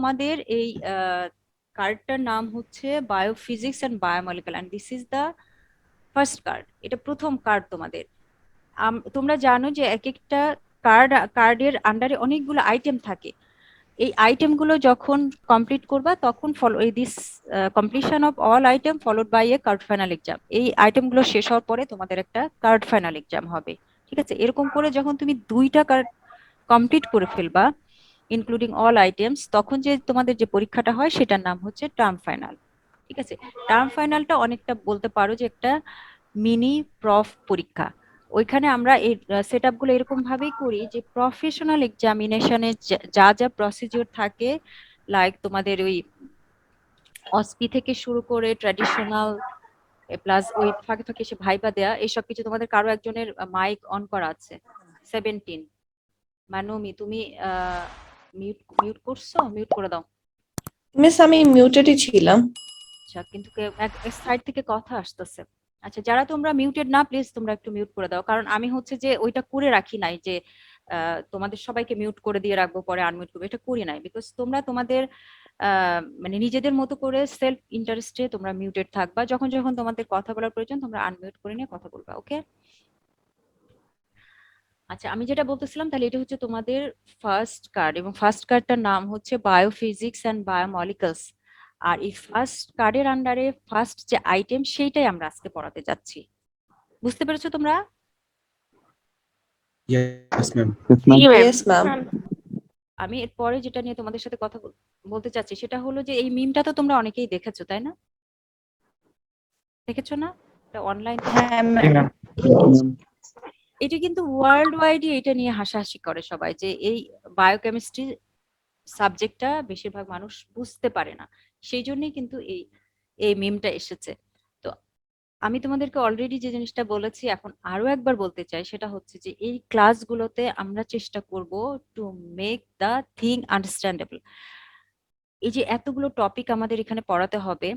তোমাদের এই কার্ডটার নাম হচ্ছে biophysics and biomolecular, and this is the first card. এটা প্রথম কার্ড তোমাদের। তোমরা জানো যে এক একটা কার্ডের আন্ডারে অনেকগুলো আইটেম থাকে। এই আইটেমগুলো যখন কমপ্লিট করবা তখন ফলো এই this completion of all item followed by a card final exam. এই আইটেমগুলো শেষ হওয়ার পরে তোমাদের একটা কার্ড ফাইনাল এক্সাম হবে। ঠিক আছে, এরকম করে যখন তুমি দুইটা কার্ড কমপ্লিট করে ফেলবা ইনক্লুডিং অল আইটেমস, তখন যে তোমাদের যে পরীক্ষাটা হয় সেটার নাম হচ্ছে টার্ম ফাইনাল। ঠিক আছে, টার্ম ফাইনালটা অনেকটা বলতে পারো যে একটা মিনি প্রফ পরীক্ষা। ওইখানে আমরা এই সেট আপ গুলো এরকম ভাবেই করি যে প্রফেশনাল এক্সামিনেশনে যা যা প্রসিডিওর থাকে, লাইক তোমাদের ওই অসপি থেকে শুরু করে ট্র্যাডিশনাল প্লাস ওই ফাঁকে ফাঁকে এসে ভাইবা দেয়া, এইসব কিছু তোমাদের কারো একজনের মাইক অন করা আছে 17। মানমি তুমি মিউট মিউট করছো, মিউট করে দাও। মিস আমি মিউটেডই ছিলাম। আচ্ছা, কিন্তু এক সাইড থেকে কথা আসতেছে। আচ্ছা, যারা তোমরা মিউটেড না, প্লিজ তোমরা একটু মিউট করে দাও, কারণ আমি হচ্ছে যে ওইটা করে রাখি নাই যে তোমাদের সবাইকে মিউট করে দিয়ে রাখবো পরে আনমিউট করবো, এটা করি নাই। বিকজ তোমরা তোমাদের মানে নিজেদের মতো করে সেলফ ইন্টারেস্টে তোমরা মিউটেড থাকবা, যখন যখন তোমাদের কথা বলার প্রয়োজন তোমরা আনমিউট করে নিয়ে কথা বলবা। ওকে, আচ্ছা আমি যেটা বলতেছিলাম, তাহলে এটা হচ্ছে তোমাদের ফার্স্ট কার্ড, এবং ফার্স্ট কার্ডটার নাম হচ্ছে বায়োফিজিক্স অ্যান্ড বায়োমলিকুলস। আর এই ফার্স্ট কার্ডের আন্ডারে ফার্স্ট যে আইটেম সেইটাই আমরা আজকে পড়াতে যাচ্ছি। বুঝতে পেরেছো তোমরা? Yes, ma'am. জি ম্যাম। Yes ma'am. আমি এরপরে যেটা নিয়ে তোমাদের সাথে কথা বলতে চাচ্ছি সেটা হলো যে এই মিমটা তো তোমরা অনেকেই দেখেছো, তাই না? দেখেছো না? এটা অনলাইন। হ্যাঁ জি, ম্যাম। ma'am. এটা কিন্তু ওয়ার্ল্ড ওয়াইডই এটা নিয়ে হাসাহাসি করে সবাই, যে এই বায়োকেমিস্ট্রি সাবজেক্টটা বেশিরভাগ মানুষ বুঝতে পারে না, সেই জন্যই কিন্তু এই এই মিমটা এসেছে। তো আমি তোমাদেরকে অলরেডি যে জিনিসটা বলেছি এখন আরো একবার বলতে চাই, সেটা হচ্ছে যে এই ক্লাসগুলোতে আমরা চেষ্টা করব to make the thing understandable. এই যে এতগুলো টপিক আমাদের এখানে পড়াতে হবে,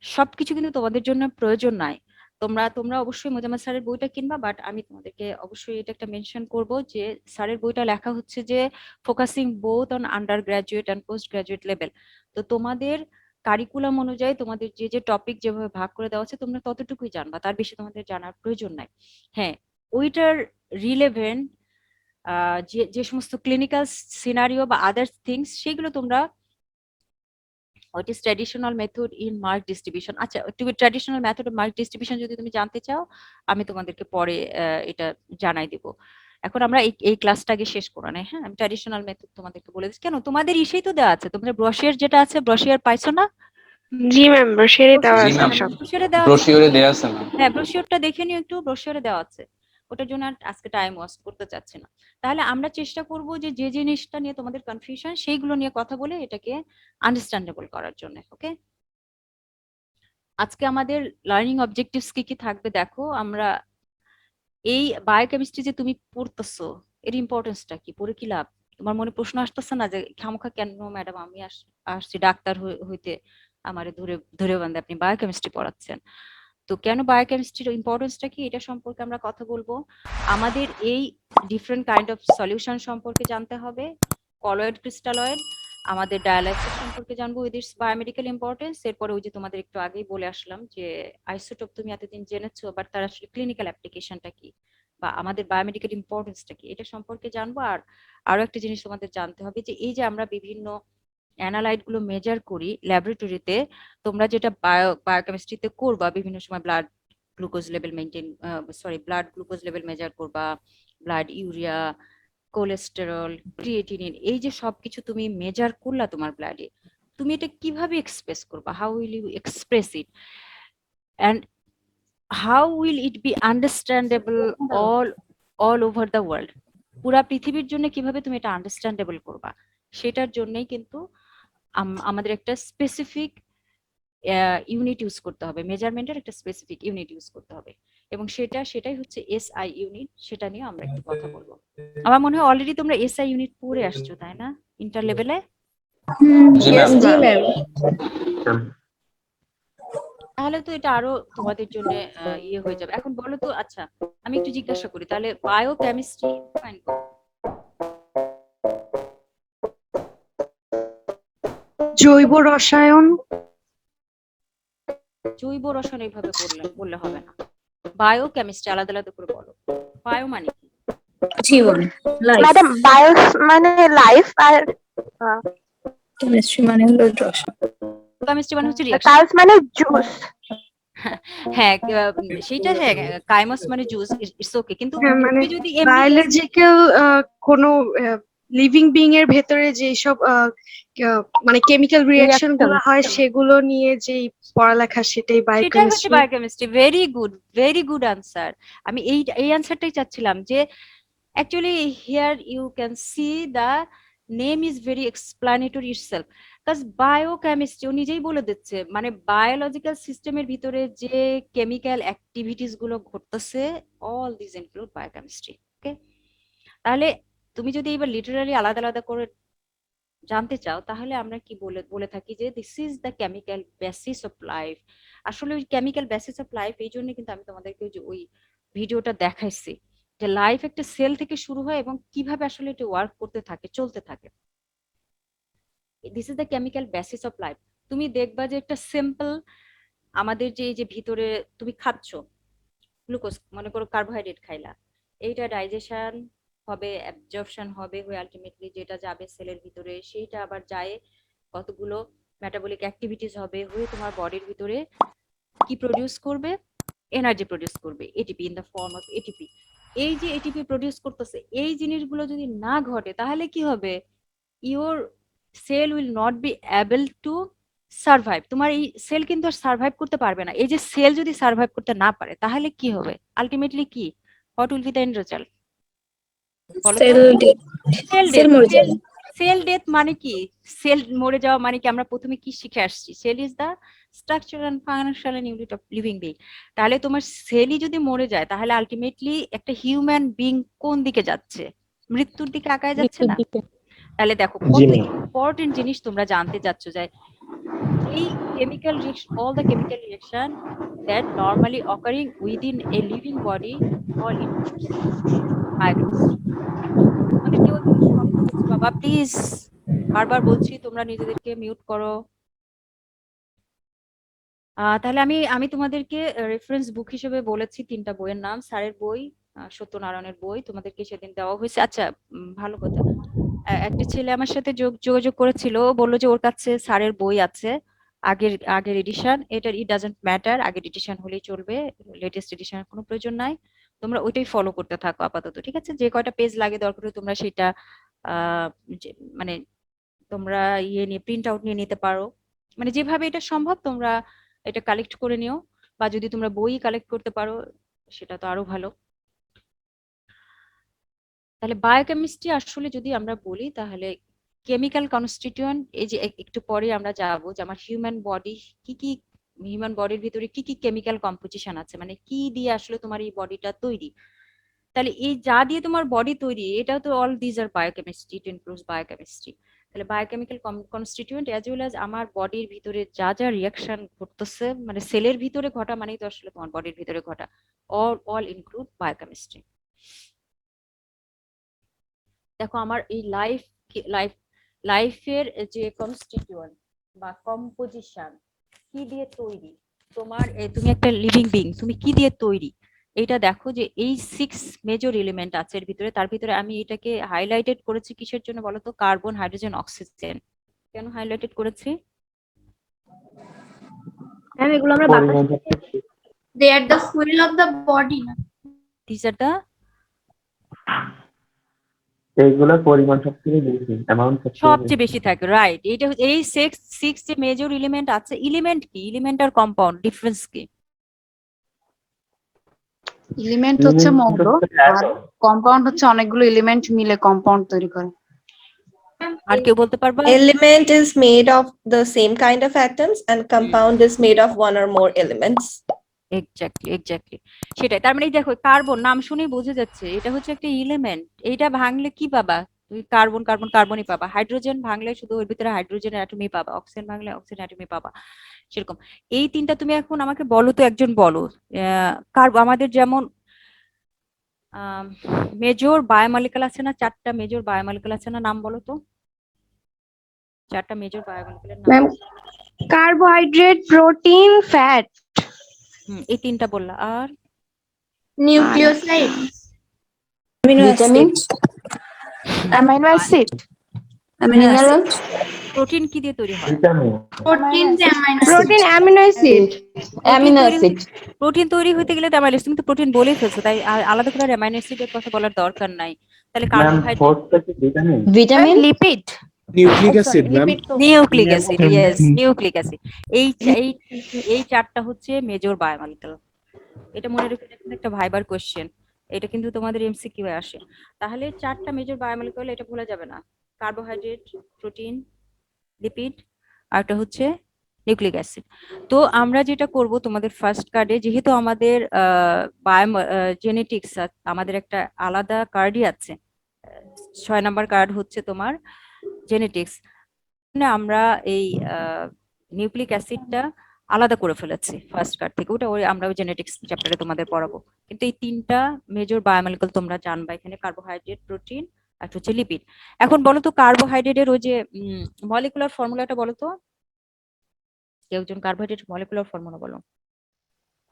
সবকিছু কিন্তু তোমাদের জন্য প্রয়োজন নাই। তোমরা তোমরা অবশ্যই মোজাম্মেল স্যারের বইটা কিনবা, বাট আমি তোমাদেরকে অবশ্যই এটা একটা মেনশন করব যে স্যারের বইটা লেখা হচ্ছে যে focusing both on under graduate and post graduate level. তো তোমাদের কারিকুলাম অনুযায়ী তোমাদের যে যে টপিক যেভাবে ভাগ করে দেওয়া আছে তোমরা ততটুকুই জানবা, তার বেশি তোমাদের জানার প্রয়োজন নাই। হ্যাঁ, ওইটার রিলেভেন্ট যে যে সমস্ত ক্লিনিক্যাল সিনারিও বা আদার্স থিংস সেগুলো তোমরা what is traditional method in mark distribution. আচ্ছা, তুমি traditional method of mark distribution যদি তুমি জানতে চাও, আমি তোমাদেরকে পরে এটা জানাই দিব। এখন আমরা এই এই ক্লাসটা আগে শেষ করো না। হ্যাঁ, আমি ট্র্যাডিশনাল মেথড তোমাদেরকে বলে দিচ্ছি। কেন, তোমাদের ইসেই তো দেওয়া আছে, তোমাদের ব্রোশিয়ার যেটা আছে, ব্রোশিয়ার পাইছো না? জি ম্যাম, ব্রোশারে দেওয়া জি, আছে ma'am. সব। ব্রোশিয়ারে দেওয়া আছে। ব্রোশিওরে দেয়া আছে, ম্যাম। হ্যাঁ, ব্রোশিওরটা দেখে নিও একটু, ব্রোশিওরে দেওয়া আছে। ওটার জন্য আর আজকে টাইম ওয়েস্ট করতে চাচ্ছি না। তাহলে আমরা চেষ্টা করব যে যে জিনিসটা নিয়ে তোমাদের কনফিউশন সেইগুলো নিয়ে কথা বলে এটাকে আন্ডারস্ট্যান্ডেবল করার জন্য। ওকে, আজকে আমাদের লার্নিং অবজেক্টিভস কি কি থাকবে দেখো। আমরা এই বায়োকেমিস্ট্রি যে তুমি পড়তেছো, এর ইম্পর্টেন্সটা কি, পড়ে কি লাভ? তোমার মনে প্রশ্ন আসতেছে না যে খামোখা কেন ম্যাডাম আমি আসছি ডাক্তার হইতে, আমারে ধরে ধরে বান্ধে আপনি বায়োকেমিস্ট্রি পড়াচ্ছেন? তো কেন বায়োকেমিস্ট্রির ইম্পর্টেন্সটা কি, এটা সম্পর্কে আমরা কথা বলবো। আমাদের এই ডিফারেন্ট কাইন্ড অফ সলিউশন সম্পর্কে জানতে হবে, কলয়েড ক্রিস্টালয়েড, আমাদের ডায়ালাইসিস সম্পর্কে জানবো উইথ ইটস বায়োমেডিক্যাল ইম্পর্টেন্স। এরপরে ওই যে তোমাদের একটু আগেই বলে আসলাম যে আইসোটোপ তুমি এতদিন জেনেছো, বাট তার আসলে ক্লিনিক্যাল অ্যাপ্লিকেশনটা কি বা আমাদের বায়োমেডিক্যাল ইম্পর্টেন্সটা কি, এটা সম্পর্কে জানবো। আর আরো একটা জিনিস তোমাদের জানতে হবে যে এই যে আমরা বিভিন্ন অ্যানালাইট গুলো মেজার করি ল্যাবরেটরিতে, তোমরা যেটা বায়োকেমিস্ট্রিতে করবা বিভিন্ন সময় blood glucose level maintain, sorry blood glucose level measure করবা, ব্লাড ইউরিয়া, কোলেস্টেরল, ক্রিয়েটিনিন, এই যে সবকিছু তুমি মেজার করলা তোমার ব্লাডে, তুমি এটা কিভাবে এক্সপ্রেস করবা, how will you express it, and how will it be understandable all all over the world. পুরা পৃথিবীর জন্য কিভাবে তুমি এটা আন্ডারস্ট্যান্ডেবল করবা, সেটার জন্যই কিন্তু আমাদের একটা স্পেসিফিক ইউনিট ইউজ করতে হবে, মেজারমেন্টের একটা স্পেসিফিক ইউনিট ইউজ করতে হবে, এবং সেটাই হচ্ছে এসআই ইউনিট। সেটা নিয়ে আমরা একটু কথা বলবো। আমার মনে হয় অলরেডি তোমরা এসআই ইউনিট পড়ে আসছো, তাই না, ইন্টার লেভেলে? জি, ইয়েস ma'am. জি ম্যাম। তাহলে তো এটা আরো তোমাদের জন্য ইয়ে হয়ে যাবে। এখন বলো তো, আচ্ছা আমি একটু জিজ্ঞাসা করি তাহলে, বায়োকেমিস্ট্রি ফাইন। জৈব রসায়ন। জৈব রসায়ন এইভাবে বললে হবে না, বায়ো কেমিস্ট্রি আলাদা আলাদা করে বলো। বায়ো মানে কি? জীবন, লাইফ। ম্যাডাম বায়োস মানে লাইফ আর কেমিস্ট্রি মানে হলো রসায়ন। কেমিস্ট্রি মানে হচ্ছে রিঅ্যাকশন। কাইস মানে জুস। হ্যাঁ সেইটা, হ্যাঁ কাইমাস মানে জুস, ইটস ওকে, কিন্তু হ্যাঁ মানে তুমি যদি এমনি বায়োলজিক্যাল কোনো লিভিং বিং এর ভেতরে যেসব মানে কেমিক্যাল রিঅ্যাকশন গুলো হয় সেগুলো নিয়ে যেই পড়ালেখা সেটাই সেটাই হচ্ছে biochemistry. Biochemistry. Very good answer. আমি এই আনসারটাই চাচ্ছিলাম যে actually here you can see the name is very explanatory itself, because biochemistry ও নিজেই বলে দিচ্ছে মানে বায়োলজিক্যাল সিস্টেমের ভিতরে যে কেমিক্যাল অ্যাক্টিভিটিস গুলো ঘটতেছে, অল দিস ইনক্লুড বায়োকেমিস্ট্রি। ওকে, তাহলে তুমি যদি এবার লিটারালি আলাদা আলাদা করে জানতে চাও তাহলে আমরা কি বলে বলে থাকি যে this is the chemical basis of life. আসলে ওই কেমিক্যাল বেসিস অফ লাইফ এই জন্য কিন্তু আমি তোমাদেরকে ওই ভিডিওটা দেখাইছি যে লাইফ একটা সেল থেকে শুরু হয় এবং কিভাবে আসলে এটা ওয়ার্ক করতে থাকে, চলতে থাকে। This is the chemical basis of life. তুমি দেখবা যে একটা সিম্পল আমাদের যে এই যে ভিতরে তুমি খাচ্ছ গ্লুকোজ, মনে করো কার্বোহাইড্রেট খাইলা, এইটা ডাইজেশন হবে, অ্যাবজর্পশন হবে, হয়ে আলটিমেটলি যেটা যাবে সেলের ভিতরে সেইটা আবার যায় কতগুলো মেটাবলিক অ্যাক্টিভিটিস হবে, হয়ে তোমার বডির ভিতরে কি প্রডিউস করবে, এনার্জি প্রডিউস করবে, ATP in the form of ATP. এই যে এটিপি প্রডিউস করতেছে, এই জিনিসগুলো যদি না ঘটে তাহলে কি হবে, your cell will not be able to survive. তোমার এই সেল কিন্তু আর সার্ভাইভ করতে পারবে না। এই যে সেল যদি সার্ভাইভ করতে না পারে তাহলে কি হবে, আলটিমেটলি কি, what will be the end result বলো তো? Cell death, cell cell death. মরে যাবে। সেল ডেথ মানে কি, সেল মরে যাওয়া মানে কি, আমরা প্রথমে কি শিখে আসছি, cell is the structure and functional unit of living being. তাহলে তোমার সেলই যদি মরে যায় তাহলে আলটিমেটলি একটা হিউম্যান বিং কোন দিকে যাচ্ছে, মৃত্যুর দিকে আগায় যাচ্ছে না? তাহলে দেখো জি কত ম্যাম। ইম্পর্টেন্ট জিনিস তোমরা জানতে যাচ্ছ, যে এই chemical reaction, all the chemical reaction that normally occurring within a living body all includes biochemistry. আমাদের কেউ একজন শব্দ হচ্ছে বাবা, প্লিজ, বারবার বলছি তোমরা নিজেদেরকে মিউট করো। তাহলে আমি আমি তোমাদেরকে রেফারেন্স বুক হিসেবে বলেছি তিনটা বইয়ের নাম, স্যারের বই, সত্যনারায়ণের বই তোমাদেরকে সেদিন দেওয়া হয়েছে। আচ্ছা, ভালো কথা, একটা ছেলে আমার সাথে যোগাযোগ করেছিল, ও বললো যে ওর কাছে স্যারের বই আছে, আগের আগের এডিশন, এটার ইট ডাজন্ট ম্যাটার, আগের এডিশন হলেই চলবে, লেটেস্ট এডিশনের কোনো প্রয়োজন নাই। তোমরা ওইটাই ফলো করতে থাকো আপাতত, ঠিক আছে? যে কয়টা পেজ লাগে দরকার হলে তোমরা সেটা আহ মানে তোমরা নিয়ে প্রিন্ট আউট নিয়ে নিতে পারো, মানে যেভাবে এটা সম্ভব তোমরা এটা কালেক্ট করে নিও, বা যদি তোমরা বই কালেক্ট করতে পারো সেটা তো আরো ভালো। তাহলে বায়োকেমিস্ট্রি আসলে যদি আমরা বলি তাহলে কেমিক্যাল কনস্টিটিউয়েন্ট, এই যে একটু পরে আমরা যাবো যে আমার হিউম্যান বডি কি কি, হিউম্যান বডির ভিতরে কি কি কেমিক্যাল কম্পোজিশন আছে, মানে কি দিয়ে আসলে তোমার এই বডিটা তৈরি। তাহলে এই যা দিয়ে তোমার বডি তৈরি এটাও তো all this are biochemistry, it includes biochemistry. তাহলে biochemical constituent as well as আমার বডির ভিতরে যা যা রিয়াকশন ঘটতেছে, মানে সেলের ভিতরে ঘটা মানেই তো আসলে তোমার বডির ভিতরে ঘটা, অল ইনক্লুড বায়োকেমিস্ট্রি। দেখো আমার এই লাইফ লাইফের যে কনস্টিটিউয়েন্ট বা কম্পোজিশন কি দিয়ে তৈরি, তোমার তুমি একটা লিভিং বিং, তুমি কি দিয়ে তৈরি, এইটা দেখো যে এই 6 মেজর এলিমেন্ট আছে এর ভিতরে। তার ভিতরে আমি এটাকে হাইলাইটেড করেছি কিসের জন্য বলো তো, কার্বন, হাইড্রোজেন, অক্সিজেন। কেন হাইলাইটেড করেছি? ম্যাম এগুলো আমরা বাতাস, they are the fuel of the body না? দিস আর দ্য, এইগুলোর পরিমাণ সবথেকে বেশি, অ্যামাউন্ট সবচেয়ে বেশি থাকে, রাইট। এইটা এই সিক্স যে মেজর এলিমেন্ট আছে, এলিমেন্ট কি, এলিমেন্ট আর কম্পাউন্ড ডিফারেন্স কি? এলিমেন্ট হচ্ছে মৌল আর কম্পাউন্ড হচ্ছে অনেকগুলো এলিমেন্ট মিলে কম্পাউন্ড তৈরি করে। আর কেউ বলতে পারবা? Element is made of the same kind of atoms and compound is made of one or more elements. Exactly সেটাই। তার মানে এই দেখো কার্বন নাম শুনেই বোঝা যাচ্ছে এটা হচ্ছে একটা এলিমেন্ট। এইটা ভাঙলে কি পাবা, তুমি কার্বন কার্বন কার্বনই পাবা। হাইড্রোজেন ভাঙলে শুধু ওর ভিতরে হাইড্রোজেন অ্যাটমই পাবা, অক্সিজেন ভাঙলে অক্সিজেন অ্যাটমই পাবা। সেরকম এই তিনটা তুমি এখন আমাকে বলো তো, একজন বলো আমাদের যেমন মেজর বায়োমলিকুল আছে না, 4টা মেজর বায়োমলিকুল আছে না, নাম বলো তো চারটা মেজর বায়োমলিকুলের নাম। Ma'am carbohydrate, protein, fat. এই তিনটা বললা, আর Nucleoside. Vitamins, amino acid, amino acids, protein কি দিয়ে তৈরি হয়? Vitamin Protein the amino acid. Protein, amino acid. amino acid, protein তৈরি হতে গেলে তো অ্যামাইনো অ্যাসিড, তুমি তো প্রোটিন বলেই ফেলছো, তাই আর আলাদা করে অ্যামাইনো অ্যাসিডের কথা বলার দরকার নাই। তাহলে ম্যাম কার্বোহাইড্রেট, ফোর্থটা কি vitamin? vitamin, lipid, nucleic acid ma'am. Nucleic acid, yes nucleic acid. এই এই এই চারটা হচ্ছে মেজর বায়োমলিকুল। এটা মনে রেখে দেখুন, একটা ভাইবার কোশ্চেন, এটা কিন্তু তোমাদের এমসিকিউ এ আসে। তাহলে চারটা মেজর বায়োমলিকুল, এটা ভুলা যাবে না, কার্বোহাইড্রেট, প্রোটিন, লিপিড, আর একটা হচ্ছে নিউক্লিক অ্যাসিড। তো আমরা যেটা করব তোমাদের ফার্স্ট কার্ডে, যেহেতু আমাদের জেনেটিক্স আমাদের একটা আলাদা কার্ডই আছে, 6 নাম্বার কার্ড হচ্ছে তোমার জেনেটিক্স, আমরা এই নিউক্লিক অ্যাসিডটা আলাদা করে ফেলেছি ফার্স্ট কার্ড থেকে, ওটা আমরা ওই জেনেটিক্স চ্যাপ্টারে তোমাদের পড়াবো। কিন্তু এই তিনটা মেজর বায়োমলিকুল তোমরা জানবা এখানে, কার্বোহাইড্রেট, প্রোটিন, আর হচ্ছে লিপিড। এখন বলো তো কার্বোহাইড্রেটের ওই যে মলিকুলার ফর্মুলাটা বলো তো, কেউ একজন কার্বোহাইড্রেট মলিকুলার ফর্মুলা বলো।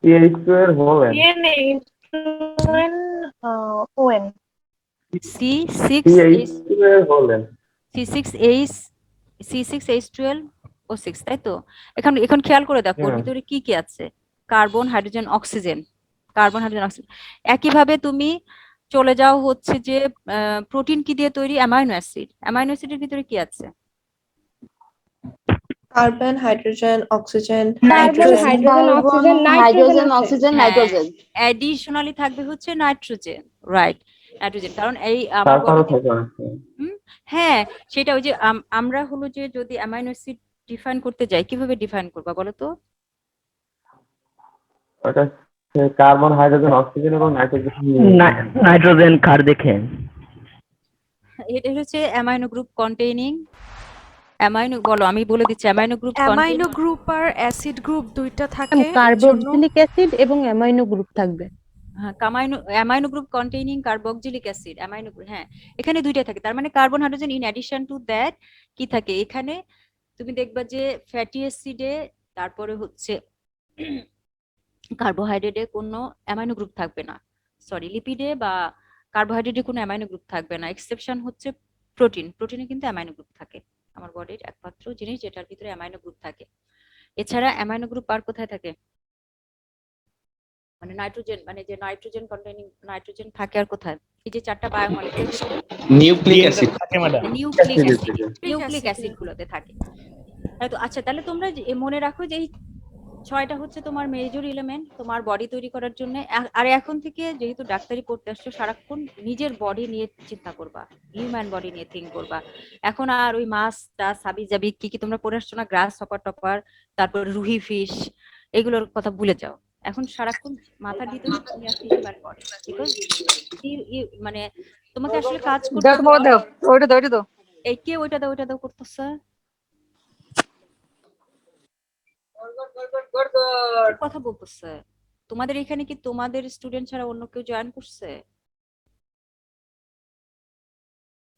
CH2 এর হোল CH2 এর হোল C6H12O6, তাই তো? এখন খেয়াল করে দেখো ওর হ্যাঁ। ভিতরে কি কি আছে, carbon, hydrogen, oxygen, carbon, hydrogen, oxygen. একইভাবে তুমি চলে যাও হচ্ছে যে প্রোটিন কি দিয়ে তৈরি, অ্যামাইনো অ্যাসিড, অ্যামাইনো অ্যাসিডের ভিতরে কি আছে? Carbon, hydrogen, oxygen, carbon, nitrogen. Hydrogen, oxygen, hydrogen, nitrogen. oxygen, হ্যাঁ। nitrogen. অ্যাডিশনালি থাকবে হচ্ছে নাইট্রোজেন, রাইট, নাইট্রোজেন। কারণ এই আমার সালফারও body তে- থাকে অনেক সময়। হ্যাঁ, সেটা ওই যে আমরা হলো যে যদি অ্যামাইনো অ্যাসিড ডিফাইন করতে যাই, কিভাবে ডিফাইন করবা বলো তো? ওটা কার্বন, হাইড্রোজেন, অক্সিজেন এবং নাইট্রোজেন নাইট্রোজেন কার দেখে এটা হচ্ছে অ্যামাইনো গ্রুপ কন্টেইনিং, অ্যামাইনো, বলো আমি বলে দিচ্ছি, অ্যামাইনো গ্রুপ অ্যামাইনো গ্রুপ আর অ্যাসিড গ্রুপ দুইটা থাকে, এর জন্য কার্বক্সিলিক অ্যাসিড এবং অ্যামাইনো গ্রুপ থাকবে। হ্যাঁ, amino group containing carboxylic acid, amino group, হ্যাঁ এখানে দুইটা থাকে। তার মানে carbon, hydrogen, in addition to that কি থাকে এখানে, তুমি দেখবা যে ফ্যাটি অ্যাসিডে, তারপরে হচ্ছে কার্বোহাইড্রেটে কোনো অ্যামাইনো গ্রুপ থাকবে না, সরি লিপিডে বা কার্বোহাইড্রেটে কোনো অ্যামাইনো গ্রুপ থাকবে না। এক্সেপশন হচ্ছে প্রোটিন, প্রোটিনে কিন্তু অ্যামাইনো গ্রুপ থাকে, আমার বডির একমাত্র জিনিস যেটার ভিতরে অ্যামাইনো গ্রুপ থাকে। এছাড়া অ্যামাইনো গ্রুপ আর কোথায় থাকে, মানে নাইট্রোজেন, মানে যে নাইট্রোজেন কন্টেইনিং নাইট্রোজেন থাকে আর কোথায়, এই যে চারটা বায়োমলিকুল নিউক্লিক অ্যাসিড থাকে ম্যাডাম। নিউক্লিক অ্যাসিড, অ্যাসিডে। নিউক্লিক অ্যাসিড গুলোতে থাকে। তো আচ্ছা, তাহলে তোমরা মনে রাখো যে এই 6টা হচ্ছে তোমার মেজর এলিমেন্ট তোমার বডি তৈরি করার জন্য। আর এখন থেকে যেহেতু ডাক্তারি পড়তে আসছো, সারাক্ষণ নিজের বডি নিয়ে চিন্তা করবা, হিউম্যান বডি নিয়ে থিঙ্ক করবা। এখন আর ওই মাছ টাছ হাবি জাবি কি কি তোমরা পড়ে আসছো না, গ্রাস হপার টপার, তারপর রুহি ফিশ, এগুলোর কথা ভুলে যাও। এখন সারাক্ষণ মাথার ভিতরে হিউম্যান বডি, বিকজ মানে তোমাকে আসলে কাজ করতে ওইটা দাও। এই কে ওইটা দাও করতেছে, কথা বলতেছে। তোমাদের এখানে কি তোমাদের স্টুডেন্ট ছাড়া অন্য কেউ জয়েন করছে?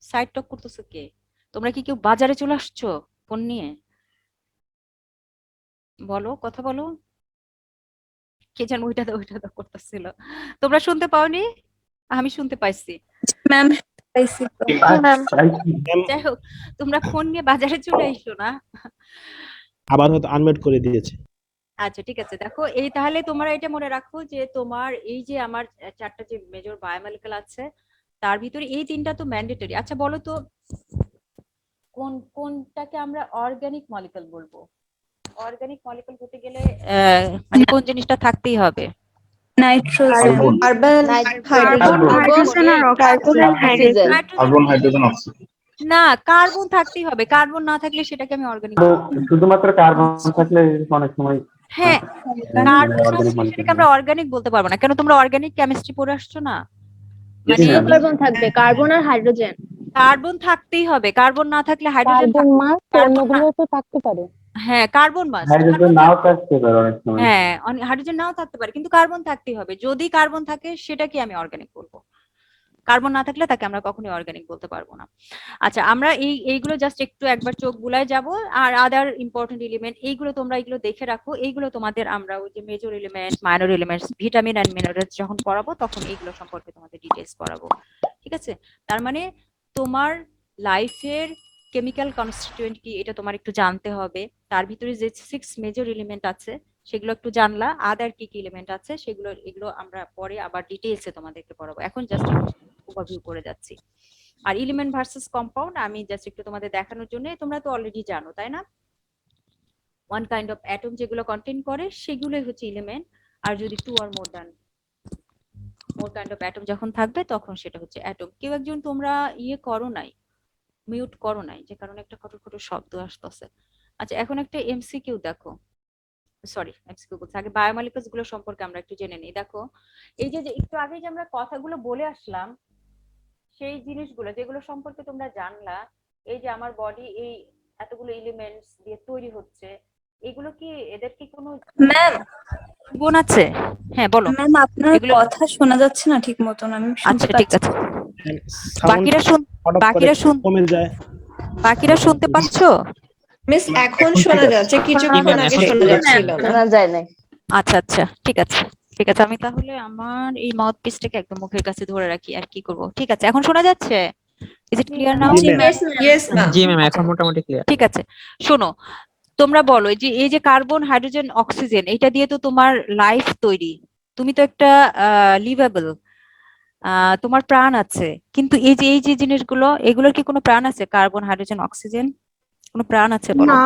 সাইড টক করতেছে কে? তোমরা কি কেউ বাজারে চলে আসছো ফোন নিয়ে? বলো, কথা বলো। কে যেন ওইটা দাও করতেছিল, তোমরা শুনতে পাওনি? আমি শুনতে পাইছি। Ma'am, যাই হোক, তোমরা ফোন নিয়ে বাজারে চলে এসো না। আবার হয়তো আনমিউট করে দিয়েছে। আচ্ছা ঠিক আছে, দেখো এই তাহলে তোমরা এটা মনে রাখো যে তোমার এই যে আমার চারটা যে মেজর বায়োমলিকুল আছে তার ভিতরে এই তিনটা তো ম্যান্ডেটরি। আচ্ছা বলো তো কোনটাকে আমরা অর্গানিক মলিকুল বলবো? অর্গানিক মলিকুল বলতে গেলে মানে কোন জিনিসটা থাকতেই হবে? Nitrogen, carbon, hydrogen. হাইড্রোজেন আর oxygen. oxygen, carbon, hydrogen, oxygen. না, কার্বন থাকতেই হবে, কার্বন না থাকলে সেটাকে আমি অর্গানিক। শুধুমাত্র কার্বন থাকলে অনেক সময় হ্যাঁ, organic molecule সেটাকে আমরা অর্গানিক বলতে পারবো না। কেন, তোমরা অর্গানিক কেমিস্ট্রি পড়ে আসছো না? মানে কার্বন থাকবে, কার্বন আর হাইড্রোজেন। কার্বন থাকতেই হবে, কার্বন না থাকলে হাইড্রোজেন কার্বন মাস অন্যগুলো তো থাকতে পারে। হ্যাঁ কার্বন মাস, হাইড্রোজেন নাও থাকতে পারে অনেক সময়। হ্যাঁ হাইড্রোজেন নাও থাকতে পারে, কিন্তু কার্বন থাকতেই হবে। যদি কার্বন থাকে সেটাকে আমি অর্গানিক বলবো। কার্বন না থাকলে তাকে আমরা কখনোই অর্গানিক বলতে পারবো না। আচ্ছা, আমরা এইগুলো জাস্ট একটু একবার চোখ বুলায় যাব। আর আদার ইম্পর্টেন্ট এলিমেন্ট এইগুলো তোমরা এগুলো দেখে রাখো। এইগুলো তোমাদের আমরা ওই যে major element, minor elements, vitamin and minerals যখন পড়াবো তখন এইগুলো সম্পর্কে তোমাদের ডিটেইলস পড়াবো। ঠিক আছে? তার মানে তোমার লাইফের কেমিক্যাল কনস্টিটিউয়েন্ট কি এটা তোমার একটু জানতে হবে। তার ভিতরে যে 6 মেজর এলিমেন্ট আছে সেগুলো একটু জানলা, আদার কি কি এলিমেন্ট আছে এগুলো আমরা পরে আবার ডিটেইলসে তোমাদেরকে পড়াবো। এখন জাস্ট ওভারভিউ করে যাচ্ছি। আর এলিমেন্ট ভার্সেস কম্পাউন্ড আমি জাস্ট একটু তোমাদের দেখানোর জন্য, তোমরা তো অলরেডি জানো তাই না, ওয়ান কাইন্ড অফ অ্যাটম যেগুলো কন্টেইন করে সেগুলোই হচ্ছে এলিমেন্ট। আর যদি two or more kind of atom যখন থাকবে তখন সেটা হচ্ছে অ্যাটম। কেউ একজন তোমরা করো নাই, মিউট করো নাই, যে কারণে একটা খটো খটো শব্দ আসতেছে। আচ্ছা, এখন একটা এমসিকিউ দেখো, সরি এমসিকিউ বলছি, আগে বায়োমলিকুলস গুলো সম্পর্কে আমরা একটু জেনে নিই। দেখো এই যে একটু আগে যে আমরা কথাগুলো বলে আসলাম, সেই জিনিসগুলো যেগুলো সম্পর্কে তোমরা জানলা, এই যে আমার বডি এই এতগুলো এলিমেন্টস দিয়ে তৈরি হচ্ছে, এগুলো কি এদের কি কোনো ম্যাম গুণ আছে? হ্যাঁ বলো। ম্যাম আপনার কথা শোনা যাচ্ছে না ঠিক মতন, আমি আচ্ছা ঠিক আছে, সাউন্ড বাকিরা শুনতে পাচ্ছো? মিস এখন শোনা যাচ্ছে, কিছুক্ষণ আগে শোনা যাচ্ছিল না। শোনা যায় না। আচ্ছা আচ্ছা ঠিক আছে ঠিক আছে, আমি তাহলে আমার এই মাউথ পিসটাকে একদম মুখের কাছে ধরে রাখি, আর কি করব। ঠিক আছে, এখন শোনা যাচ্ছে? Is it clear now? Yes ma'am. G ma'am, এখন মোটামুটি ক্লিয়ার। ঠিক আছে, শোনো তোমরা বলো, এই যে কার্বন, হাইড্রোজেন, অক্সিজেন, এটা দিয়ে তো তোমার লাইফ তৈরি, তুমি তো একটা লিভেবল, তোমার প্রাণ আছে। কিন্তু এই যে জিনিসগুলো, এগুলোর কি কোনো প্রাণ আছে? কার্বন, হাইড্রোজেন, অক্সিজেন, কোনো প্রাণ আছে বলো? না,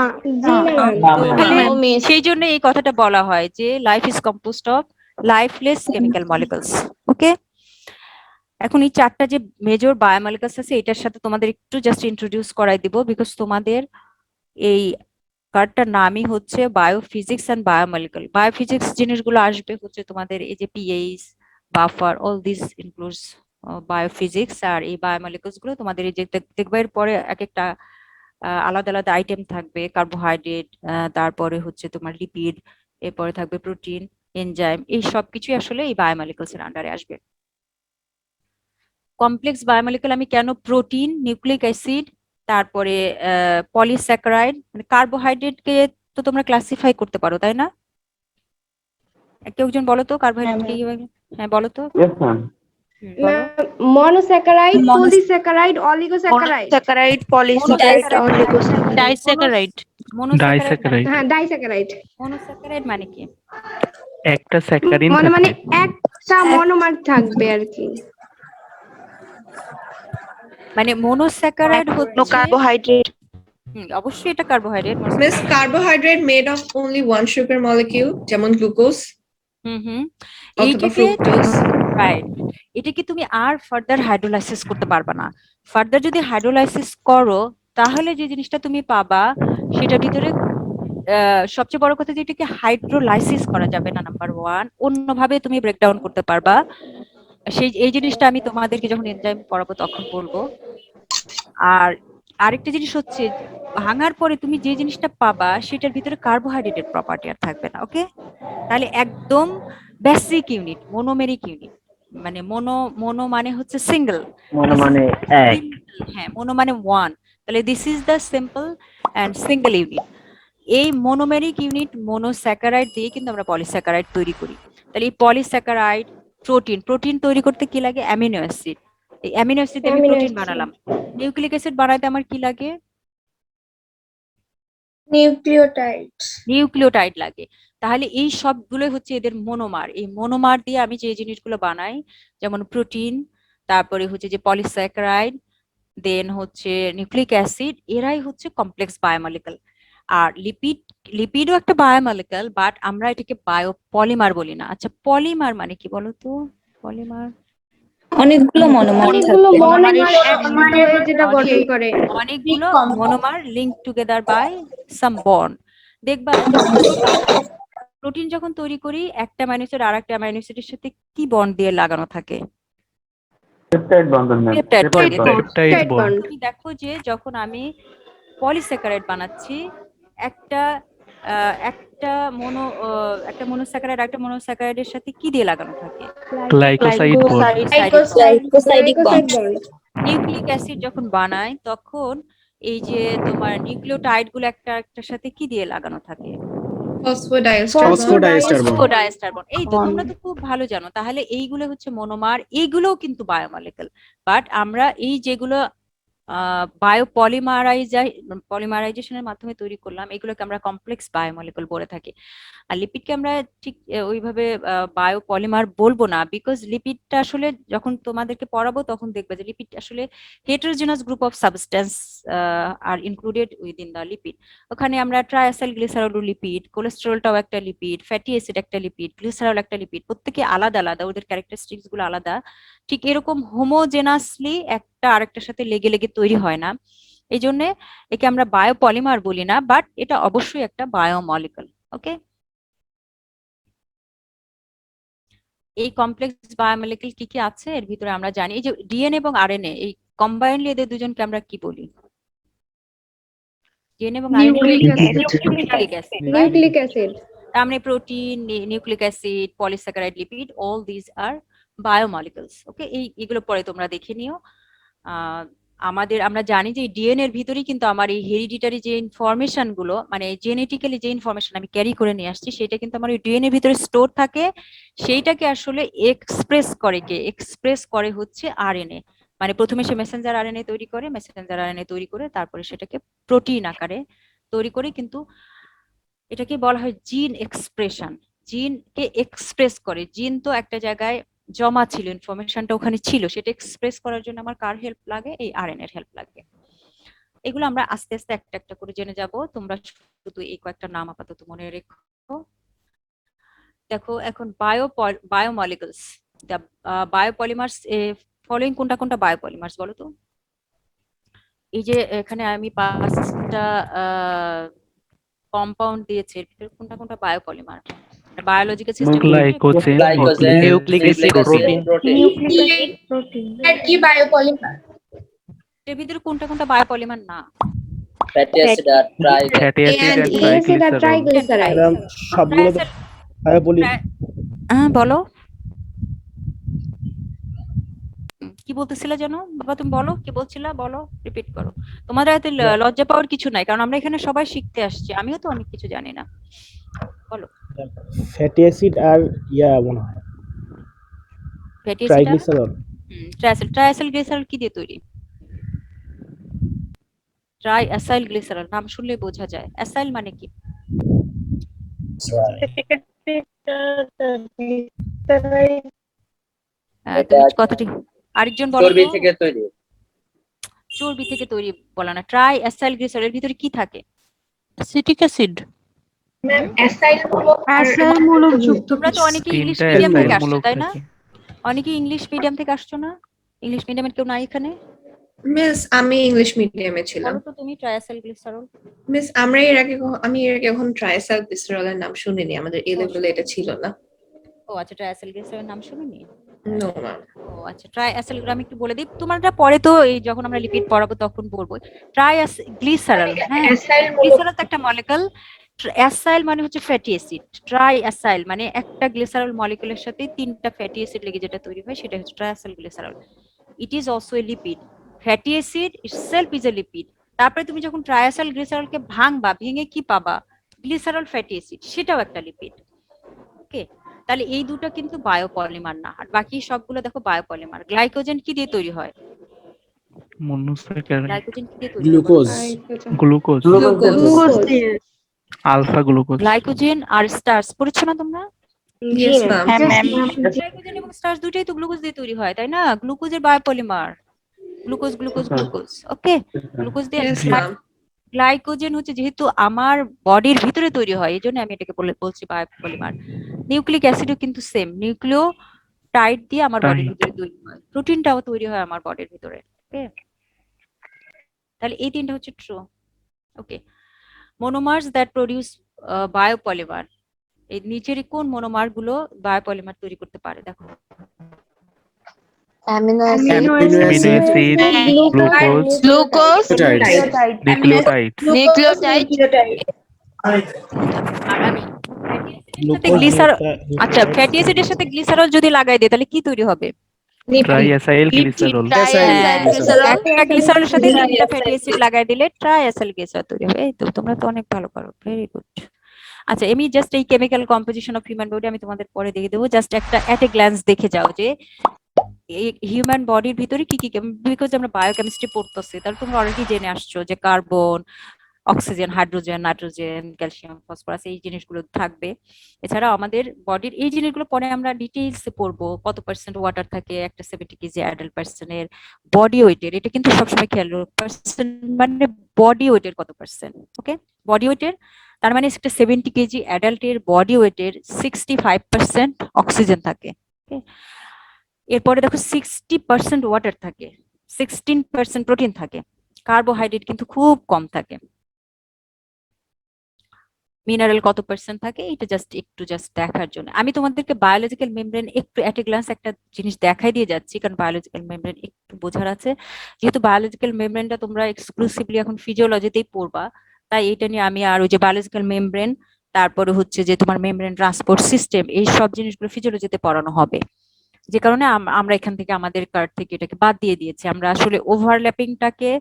সেই জন্য এই কথাটা বলা হয় যে life is composed of lifeless chemical molecules. Okay, এখন এই 4টা যে মেজর বায়োমলিকুলস আছে এটার সাথে তোমাদের একটু জাস্ট ইন্ট্রোডিউস করাই দিব, বিকজ তোমাদের এই কার্ডটার নামই হচ্ছে বায়োফিজিক্স এন্ড বায়োমলিকুল। বায়োফিজিক্স জিনিসগুলো আসবে হচ্ছে তোমাদের এই যে pH, buffer, all this includes biophysics. আর এই বায়োমলিকুলস গুলো তোমাদের এই যে দেখবে এর পরে এক একটা আলাদা আলাদা আইটেম থাকবে, কার্বোহাইড্রেট, তারপরে হচ্ছে তোমার লিপিড, এরপরে থাকবে প্রোটিন, এনজাইম, এই সবকিছুই আসলে এই বায়োমলিকুলস এর আন্ডারে আসবে। কমপ্লেক্স বায়োমলিকুল আমি কেন প্রোটিন, নিউক্লিক অ্যাসিড, তারপরে পলিস্যাকারাইড, মানে কার্বোহাইড্রেটকে তো তোমরা ক্লাসিফাই করতে পারো তাই না? কেউ একজন বলো তো কার্বোহাইড্রেট কি? হ্যাঁ বলো তো। Yes ma'am. Monosaccharide, polysaccharide, oligosaccharide, saccharide, polysaccharide, disaccharide. Monosaccharide. হ্যাঁ ডাইস্যাকারাইড। মনোস্যাকারাইড মানে কি? একটা স্যাকারিন মানে একটা মনোমার থাকবে আর কি। মানে মনোস্যাকারাইড হচ্ছে কার্বোহাইড্রেট। অবশ্যই এটা carbohydrate. Miss carbohydrate made of only one sugar molecule, যেমন গ্লুকোজ অথবা ফ্রুক্টোজ। রাইট, এটাকে তুমি আর ফার্দার হাইড্রোলাইসিস করতে পারবা না। ফার্দার যদি হাইড্রোলাইসিস করো তাহলে যে জিনিসটা তুমি পাবা সেটার ভিতরে সবচেয়ে বড় কথা, যেটাকে হাইড্রোলাইসিস করা যাবে না, নাম্বার 1, অন্যভাবে তুমি ব্রেকডাউন করতে পারবা। এই জিনিসটা আমি তোমাদেরকে যখন এনজাইম পড়াবো তখন বলবো। আর আরেকটা জিনিস হচ্ছে, ভাঙার পরে তুমি যে জিনিসটা পাবা সেটার ভিতরে কার্বোহাইড্রেটের প্রপার্টি আর থাকবে না। ওকে, তাহলে একদম বেসিক ইউনিট, মোনোমেরিক ইউনিট, মানে মোনো মানে হচ্ছে সিঙ্গেল, মনে মানে এক। হ্যাঁ, মোনো মানে 1, তাহলে this is the simple and single unit. এই মোনোমেরিক ইউনিট মনোস্যাকারাইড দিয়ে কিন্তু আমরা পলিস্যাকারাইড তৈরি করি। তাহলে এই পলিস্যাকারাইড, প্রোটিন তৈরি করতে কি লাগে? Amino acid. এই অ্যামিনো অ্যাসিড দিয়ে আমি প্রোটিন বানালাম। নিউক্লিক অ্যাসিড বানাইতে আমার কি লাগে? নিউক্লিওটাইড লাগে। তাহলে এই সবগুলো হচ্ছে এদের মনোমার। এই মনোমার দিয়ে আমি যে জিনিসগুলো বানাই, যেমন প্রোটিন, তারপরে হচ্ছে যে পলিস্যাকারাইড, দেন হচ্ছে নিউক্লিক অ্যাসিড, এরাই হচ্ছে কমপ্লেক্স বায়োমলিকুল। আর লিপিডও একটা বায়োমলিকুল, বাট আমরা এটাকে বায়োপলিমার বলি না। আচ্ছা, পলিমার মানে কি বলো তো? পলিমার অনেকগুলো মনোমার যেটা গঠন করে, অনেকগুলো monomer link together by some bond. দেখবা প্রোটিন যখন তৈরি করি একটা অ্যামাইনো অ্যাসিড আর একটা অ্যামাইনো অ্যাসিডের সাথে কি বন্ড দিয়ে লাগানো থাকে? পেপটাইড বন্ধন ম্যাম। Peptide bond. তুমি দেখো যে যখন আমি পলিস্যাকারাইড বানাচ্ছি, একটা একটা মনোস্যাকারাইড একটা মনোস্যাকারাইডের সাথে কি দিয়ে লাগানো থাকে? Glycoside bond. Glycosidic bond. Nucleic acid যখন বানায় তখন এই যে তোমার নিউক্লিওটাইড গুলো একটা একটার সাথে কি দিয়ে লাগানো থাকে? Phosphodiester bond. Phosphodiester bond. এই তো তোমরা তো খুব ভালো জানো। তাহলে এইগুলো হচ্ছে মনোমার, এইগুলোও কিন্তু বায়োমলিকুল। বাট আমরা এই যেগুলো পলিমারাইজেশনের মাধ্যমে তৈরি করলাম, এগুলোকে আমরা কমপ্লেক্স বায়োমলিকুল বলে থাকি। আর লিপিডকে আমরা ঠিক ওইভাবে বায়োপলিমার বলবো না, বিকজ লিপিডটা আসলে যখন তোমাদেরকে পড়াবো তখন দেখবে যে লিপিড আসলে heterogeneous group of substance are included within the lipid. ওখানে আমরা ট্রাইঅ্যাসাইল গ্লিসারল লিপিড, কোলেস্টেরলটাও একটা লিপিড, ফ্যাটি অ্যাসিড একটা লিপিড, গ্লিসারল একটা লিপিড, প্রত্যেকে আলাদা আলাদা, ওদের ক্যারেক্টারিস্টিক্স গুলো আলাদা। ঠিক এরকম হোমোজেনাসলি একটা আরেকটার সাথে লেগে লেগে তৈরি হয় না, এই জন্য একে আমরা বায়োপলিমার বলি না, বাট এটা অবশ্যই একটা বায়োমলিকুল। ওকে, এই কমপ্লেক্স বায়োমলিকুল কি কি আছে এর ভিতরে আমরা জানি। এই যে ডিএনএ এবং আরএনএ, এই কম্বাইনলি এদের দুজনকে আমরা কি বলি? ডিএনএ এবং Nucleic acid. Nucleic acid. Nucleic acid. তার মানে protein, nucleic acid, polysaccharide, lipid, all this are biomolecules. Okay, এগুলো পরে তোমরা দেখে নিও। আমরা জানি যে ডিএনএ এর ভিতরেই কিন্তু আমার এই হেরিডিটারি যে ইনফরমেশন গুলো, মানে জেনেটিক্যালি যে ইনফরমেশন আমি ক্যারি করে নিয়ে আসছি, সেটা কিন্তু আমার ওই ডিএনএ এর ভিতরে স্টোর থাকে। সেইটাকে আসলে এক্সপ্রেস করে হচ্ছে আরএনএ। মানে প্রথমে সে মেসেঞ্জার আরএনএ তৈরি করে, তারপরে সেটাকে প্রোটিন আকারে তৈরি করে। কিন্তু এটাকে বলা হয় জিন এক্সপ্রেশন। জিনকে এক্সপ্রেস করে। জিন তো একটা জায়গায় জমা ছিল, ইনফরমেশনটা ওখানে ছিল, সেটা এক্সপ্রেস করার জন্য আমার কার হেল্প লাগে? এই আরএনএ এর হেল্প লাগে। এগুলো আমরা আস্তে আস্তে একটা একটা করে জেনে যাব। তোমরা শুধু এই কয়েকটা নাম আপাতত মনে রেখো। দেখো এখন বায়োমলিকুলস, বায়োপলিমার্স, ফলোইং কোনটা কোনটা বায়োপলিমার্স বলো তো? এই যে এখানে আমি 5টা কম্পাউন্ড দিয়েছি, এর ভিতরে কোনটা কোনটা biopolymer? Biological system glycogen, nucleic acid, protein. আর কি বায়োপলিমার? এর ভিতরে কোনটা কোনটা বায়োপলিমার না? ফ্যাটি অ্যাসিড আর ফ্যাটি অ্যাসিড আর ট্রাইগ্লিসারাইড। সবগুলো তো বায়োপলি। হ্যাঁ বলো, কি বলতেছিলে যেন বাবা? তুমি বলো, কি বলছিলা? বলো, রিপিট করো। তোমাদের এত লজ্জা পাওয়ার কিছু নাই, কারণ আমরা এখানে সবাই শিখতে আসছি। আমিও তো অনেক কিছু জানি না। বলো। ফ্যাটি অ্যাসিড আর মনে হয় ফ্যাটি অ্যাসিড, ট্রাইগ্লিসারল। ট্রাইঅ্যাসাইল গ্লিসারল কি দিয়ে তৈরি? ট্রাইঅ্যাসাইল গ্লিসারল নাম শুনলে বোঝা যায়। অ্যাসাইল মানে কি? কথাটি আরেকজন বলো। চর্বি থেকে তৈরি। চর্বি থেকে তৈরি বলা না, ট্রাইঅ্যাসাইল গ্লিসারল এর ভিতরে কি থাকে? Acetic acid. অ্যাসাইল মূলক যুক্ত। তোমরা তো অনেকে ইংলিশ মিডিয়াম থেকে আসছো, তাই না? অনেকে ইংলিশ মিডিয়াম থেকে আসছো না? ইংলিশ মিডিয়ামের কেউ নাই এখানে? মিস আমি ইংলিশ মিডিয়ামে ছিলাম। বলো তো তুমি ট্রাইঅ্যাসাইল গ্লিসারল। মিস আমি এর আগে কখন ট্রাইসাইল গ্লিসারলের নাম শুনিনি, আমাদের এ লেভেলে এটা ছিল না। ও আচ্ছা, ট্রাইঅ্যাসাইল গ্লিসারলের নাম শুনিনি? No ma'am. ও আচ্ছা, ট্রাইঅ্যাসাইল আমি একটু বলে দিই, তোমরা পরে তো এই যখন আমরা লিপিড পড়াবো তখন বলবো। গ্লিসারল, হ্যাঁ, গ্লিসারল তো একটা মলিকুল। অ্যাসাইল মানে হচ্ছে ফ্যাটি অ্যাসিড। ট্রাইঅ্যাসাইল মানে একটা গ্লিসারল মলিকুলের সাথে 3টা ফ্যাটি অ্যাসিড লেগে যেটা তৈরি হয় সেটা হচ্ছে ট্রাইঅ্যাসাইল glycerol. It is also a lipid. Fatty acid itself is a lipid. তারপরে তুমি যখন ট্রাইঅ্যাসাইল গ্লিসারলকে ভাঙবা, ভেঙে কি পাবা? গ্লিসারল ফ্যাটি অ্যাসিড, সেটাও একটা লিপিড। ওকে, তাহলে এই দুটো কিন্তু বায়োপলিমার না, আর বাকি সবগুলো দেখো বায়োপলিমার। গ্লাইকোজেন কি দিয়ে তৈরি হয়? মনোস্যাকারাইড, গ্লাইকোজেন কি দিয়ে তৈরি হয়? Glucose. Glucose, alpha glucose. Glycogen আর স্টার্চ পড়েছো না তোমরা? Yes ma'am. হ্যাঁ ম্যাম। গ্লাইকোজেন এবং স্টার্চ দুটোই তো গ্লুকোজ দিয়ে তৈরি হয়, তাই না? গ্লুকোজের বায়োপলিমার গ্লুকোজ। ওকে, গ্লুকোজ দিয়ে। Yes, ma'am. গ্লাইকোজেন হচ্ছে যেহেতু আমার বডির ভিতরে তৈরি হয়, এই জন্য আমি এটাকে বলছি বায়োপলিমার। নিউক্লিক অ্যাসিডও কিন্তু সেম, নিউক্লিওটাইড দিয়ে আমার বডির ভিতরে তৈরি হয়। প্রোটিনটাও তৈরি হয় আমার বডির ভিতরে। ওকে, তাহলে এই তিনটা হচ্ছে true. Okay, monomers that produce biopolymer. এই নিচের কোন মোনোমার গুলো বায়োপলিমার তৈরি করতে পারে? দেখো, Amino amino acid, glucose, glucose, nucleotide. nucleotide. আর আমি সাথে গ্লুকোজ গ্লিসার আচ্ছা ফ্যাটি অ্যাসিডের সাথে গ্লিসারল যদি লাগাই দেই তাহলে কি তৈরি হবে? ট্রাইএসাইল গ্লিসারল। একটা গ্লিসারলের সাথে তিনটা ফ্যাটি অ্যাসিড লাগাই দিলে ট্রাইএসাইল গ্লিসারল তৈরি হবে। এই তো তোমরা তো অনেক ভালো পারো, ভেরি গুড। আচ্ছা আমি জাস্ট এই chemical composition of human body আমি তোমাদের পরে দেখে দেবো, জাস্ট একটা অ্যাট এ গ্ল্যান্স দেখে যাও যে এই হিউম্যান বডির ভিতরে কি কি, বিকজ আমরা বায়োকেমিস্ট্রি পড়তেছি তাহলে তোমরা অলরেডি জেনে আসছো যে carbon, oxygen, hydrogen, nitrogen, calcium, phosphorus এই জিনিসগুলো থাকবে। এছাড়াও আমাদের বডির এই জিনিসগুলো পরে আমরা ডিটেইলসে পড়বো, কত পার্সেন্ট ওয়াটার থাকে একটা 70 কেজি অ্যাডাল্ট পার্সনের বডি ওয়েটের, এটা কিন্তু সবসময় খেয়াল রাখো, পার্সেন্ট মানে বডি ওয়েটের কত পার্সেন্ট, ওকে বডি ওয়েটের, তার মানে একটা 70 কেজি অ্যাডাল্টের বডি ওয়েটের 65% অক্সিজেন থাকে। এরপরে দেখো 60% ওয়াটার থাকে, 16% প্রোটিন থাকে, কার্বোহাইড্রেট কিন্তু খুব কম থাকে, মিনারেল কত পার্সেন্ট থাকে, এটা একটু দেখার জন্য আমি তোমাদেরকে বায়োলজিক্যাল মেমব্রেন একটু অ্যাট এ গ্লান্স একটা জিনিস দেখাই দিয়ে যাচ্ছি, কারণ বায়োলজিক্যাল মেমব্রেন একটু বোঝার আছে, যেহেতু বায়োলজিক্যাল মেমব্রেনটা তোমরা এক্সক্লুসিভলি এখন ফিজিওলজিতেই পড়বা, তাই এটা নিয়ে আমি আর ওই যে বায়োলজিক্যাল মেমব্রেন, তারপরে হচ্ছে যে তোমার মেমব্রেন ট্রান্সপোর্ট সিস্টেম, এই সব জিনিসগুলো ফিজিওলজিতে পড়ানো হবে, যে কারণে আমরা এখান থেকে আমাদের কার্ড থেকে এটাকে বাদ দিয়ে দিয়েছি। আমরা আসলে ওভারল্যাপিংটাকে